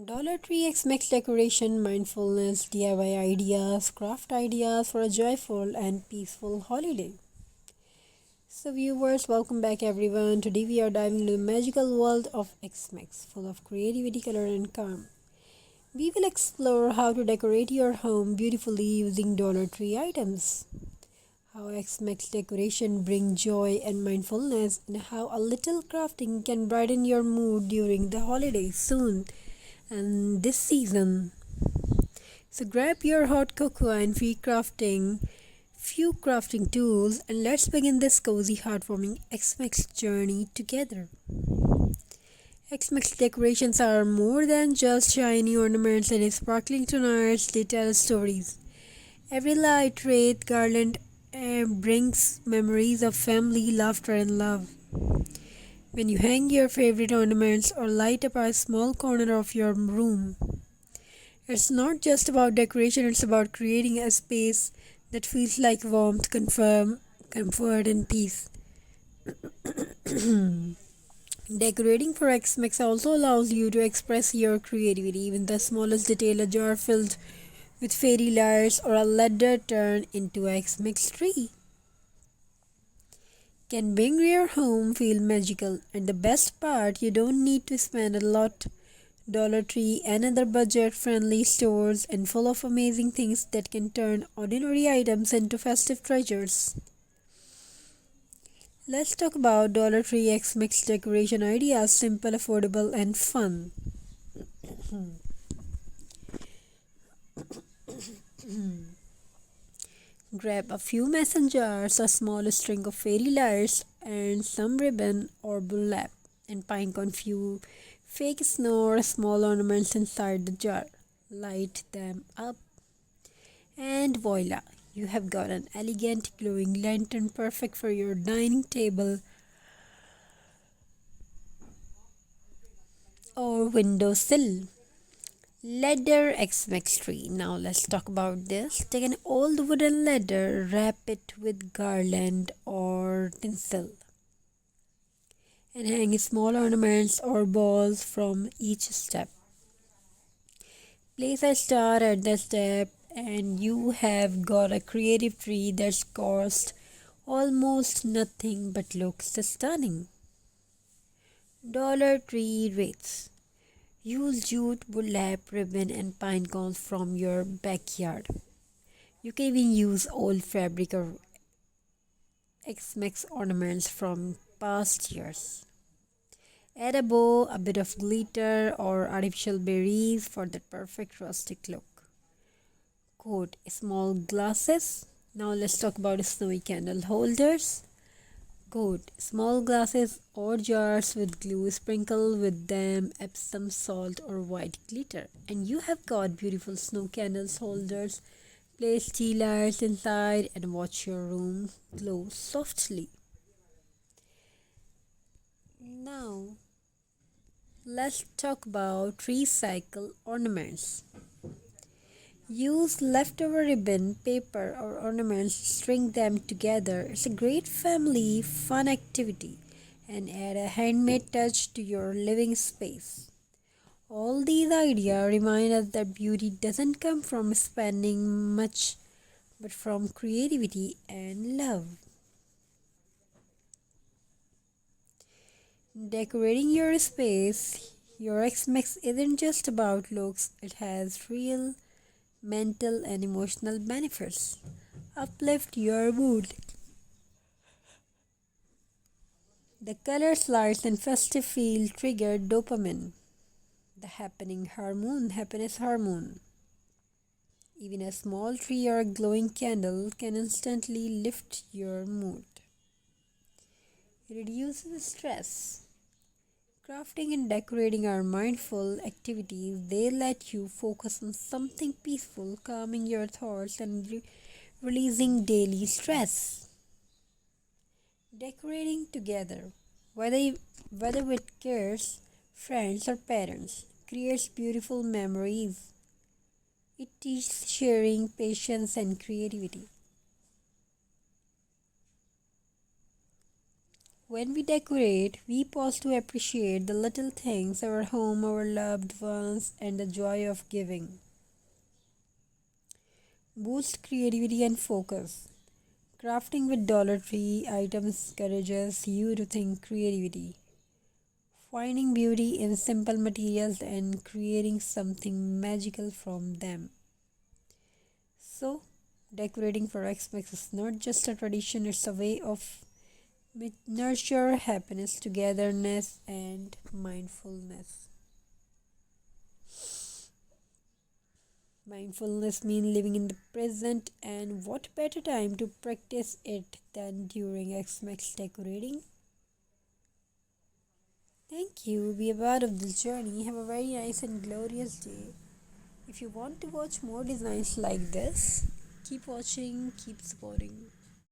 Dollar Tree X makes decoration, mindfulness, DIY ideas, craft ideas for a joyful and peaceful holiday. So, viewers, welcome back everyone. Today we are diving into the magical world of X-Mix, full of creativity, color, and calm. We will explore how to decorate your home beautifully using Dollar Tree items, how X-Mix decoration bring joy and mindfulness, and how a little crafting can brighten your mood during the holidays soon and this season. So grab your hot cocoa and few crafting tools, and let's begin this cozy heartwarming X-Mix journey together. X-Mix decorations are more than just shiny ornaments and sparkling tuners, they tell stories. Every light, wreath, garland brings memories of family, laughter, and love. When you hang your favorite ornaments or light up a small corner of your room, it's not just about decoration, it's about creating a space that feels like warmth, comfort, and peace. Decorating for Xmas also allows you to express your creativity. Even the smallest detail, a jar filled with fairy lights or a ladder turned into a Xmas tree, can bring your home feel magical. And the best part, you don't need to spend a lot. Dollar Tree and other budget-friendly stores and full of amazing things that can turn ordinary items into festive treasures. Let's talk about Dollar Tree X Mix decoration ideas, simple, affordable, and fun. Grab a few mason jars, a small string of fairy lights, and some ribbon or burlap, and pinecone few fake snow or small ornaments inside the jar. Light them up, and voila! You have got an elegant glowing lantern perfect for your dining table or windowsill. Ladder Xmas tree. Now let's talk about this. Take an old wooden ladder, wrap it with garland or tinsel, and hang small ornaments or balls from each step. Place a star at the step, and you have got a creative tree that's cost almost nothing but looks stunning. Dollar Tree wreaths. Use jute, burlap, ribbon, and pine cones from your backyard. You can even use old fabric or X-Mex ornaments from past years. Add a bow, a bit of glitter, or artificial berries for that perfect rustic look. Quote, small glasses. Now let's talk about snowy candle holders. Good. Small glasses or jars with glue, sprinkle with them Epsom salt or white glitter, and you have got beautiful snow candles holders. Place tea lights inside and watch your room glow softly. Now, let's talk about recycle ornaments. Use leftover ribbon, paper, or ornaments, string them together. It's a great family fun activity and add a handmade touch to your living space. All these ideas remind us that beauty doesn't come from spending much but from creativity and love. Decorating your space, your X-Mix isn't just about looks, it has real mental and emotional benefits. Uplift your mood. The colors, lights, and festive feel trigger dopamine, the happiness hormone. Even a small tree or a glowing candle can instantly lift your mood. It reduces stress. Crafting and decorating are mindful activities. They let you focus on something peaceful, calming your thoughts and releasing daily stress. Decorating together, whether whether with kids, friends, or parents, creates beautiful memories. It teaches sharing, patience, and creativity. When we decorate, we pause to appreciate the little things, our home, our loved ones, and the joy of giving. Boost creativity and focus. Crafting with Dollar Tree items encourages you to think creativity, finding beauty in simple materials and creating something magical from them. So, decorating for Xmas is not just a tradition, it's a way of nurture happiness, togetherness, and mindfulness. Mindfulness means living in the present, and what better time to practice it than during Xmas decorating? Thank you. Be a part of this journey. Have a very nice and glorious day. If you want to watch more designs like this, keep watching, keep supporting.